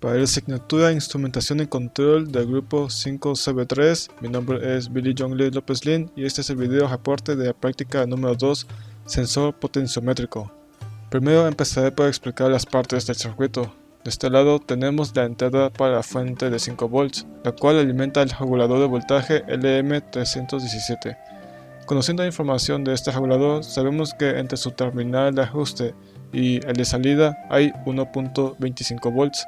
Para la asignatura Instrumentación y Control del grupo 5CB3, mi nombre es Billy John Lee López Lin y este es el video reporte de la práctica número 2, sensor potenciométrico. Primero empezaré por explicar las partes del circuito. De este lado tenemos la entrada para la fuente de 5 volts, la cual alimenta el regulador de voltaje LM317. Conociendo la información de este regulador, sabemos que entre su terminal de ajuste y el de salida hay 1.25 volts.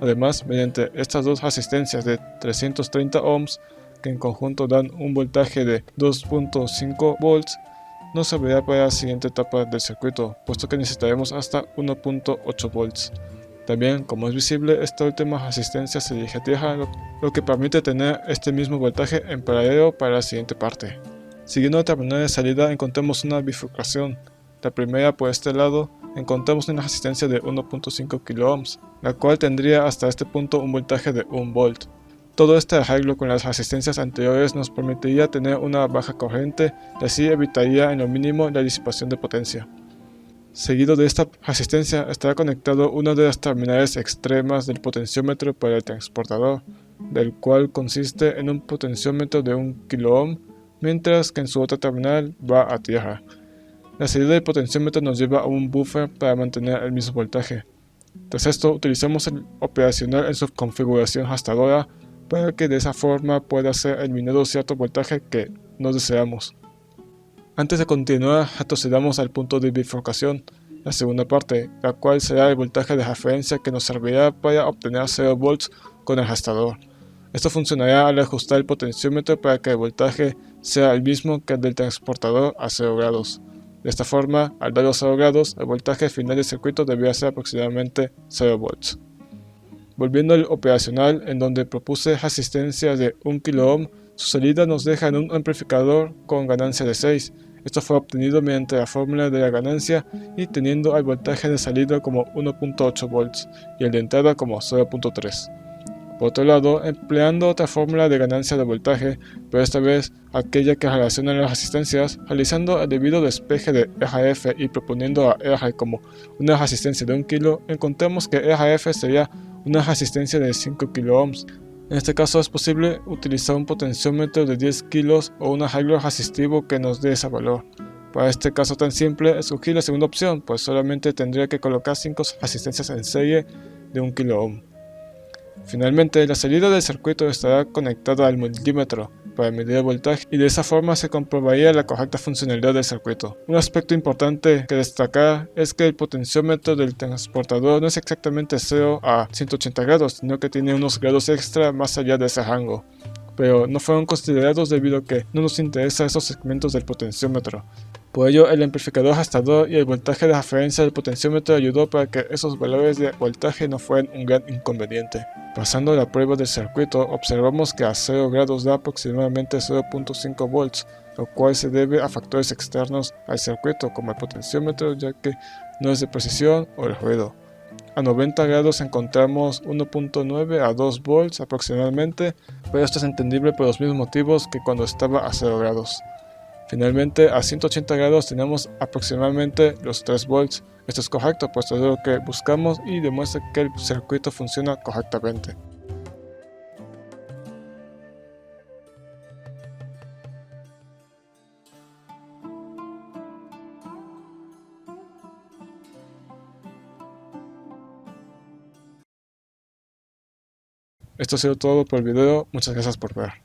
Además, mediante estas dos resistencias de 330 ohms, que en conjunto dan un voltaje de 2.5 volts, nos servirá para la siguiente etapa del circuito, puesto que necesitaremos hasta 1.8 volts. También, como es visible, esta última resistencia se dirige a tierra, lo que permite tener este mismo voltaje en paralelo para la siguiente parte. Siguiendo la terminal de salida encontramos una bifurcación. La primera por este lado encontramos una resistencia de 1.5 kΩ, la cual tendría hasta este punto un voltaje de 1 volt. Todo este arreglo con las resistencias anteriores nos permitiría tener una baja corriente y así evitaría en lo mínimo la disipación de potencia. Seguido de esta resistencia estará conectado una de las terminales extremas del potenciómetro para el transportador, del cual consiste en un potenciómetro de 1 kΩ, mientras que en su otra terminal va a tierra. La salida del potenciómetro nos lleva a un buffer para mantener el mismo voltaje. Tras esto, utilizamos el operacional en su configuración rastreadora para que de esa forma pueda ser eliminado cierto voltaje que no deseamos. Antes de continuar, retrocedamos al punto de bifurcación, la segunda parte, la cual será el voltaje de referencia que nos servirá para obtener 0 volts con el rastreador. Esto funcionará al ajustar el potenciómetro para que el voltaje sea el mismo que el del transportador a 0 grados. De esta forma, al dar los 0 grados, el voltaje final del circuito debería ser aproximadamente 0 volts. Volviendo al operacional, en donde propuse resistencia de 1 kΩ, su salida nos deja en un amplificador con ganancia de 6. Esto fue obtenido mediante la fórmula de la ganancia y teniendo el voltaje de salida como 1.8 volts y el de entrada como 0.3. Por otro lado, empleando otra fórmula de ganancia de voltaje, pero esta vez aquella que relaciona las resistencias, realizando el debido despeje de RF y proponiendo a R como una resistencia de 1 kilo, encontramos que RF sería una resistencia de 5 kΩ. En este caso es posible utilizar un potenciómetro de 10 kilos o un arreglo resistivo que nos dé ese valor. Para este caso tan simple, escogí la segunda opción, pues solamente tendría que colocar 5 resistencias en serie de 1 kΩ. Finalmente, la salida del circuito estará conectada al multímetro para medir el voltaje y de esa forma se comprobaría la correcta funcionalidad del circuito. Un aspecto importante que destacar es que el potenciómetro del transportador no es exactamente 0 a 180 grados, sino que tiene unos grados extra más allá de ese rango, pero no fueron considerados debido a que no nos interesan esos segmentos del potenciómetro. Por ello, el amplificador rastreador y el voltaje de referencia del potenciómetro ayudó para que esos valores de voltaje no fueran un gran inconveniente. Pasando a la prueba del circuito, observamos que a 0 grados da aproximadamente 0.5 volts, lo cual se debe a factores externos al circuito como el potenciómetro, ya que no es de precisión o el ruido. A 90 grados encontramos 1.9 a 2 volts aproximadamente, pero esto es entendible por los mismos motivos que cuando estaba a 0 grados. Finalmente, a 180 grados tenemos aproximadamente los 3 volts. Esto es correcto, pues es lo que buscamos y demuestra que el circuito funciona correctamente. Esto ha sido todo por el video, muchas gracias por ver.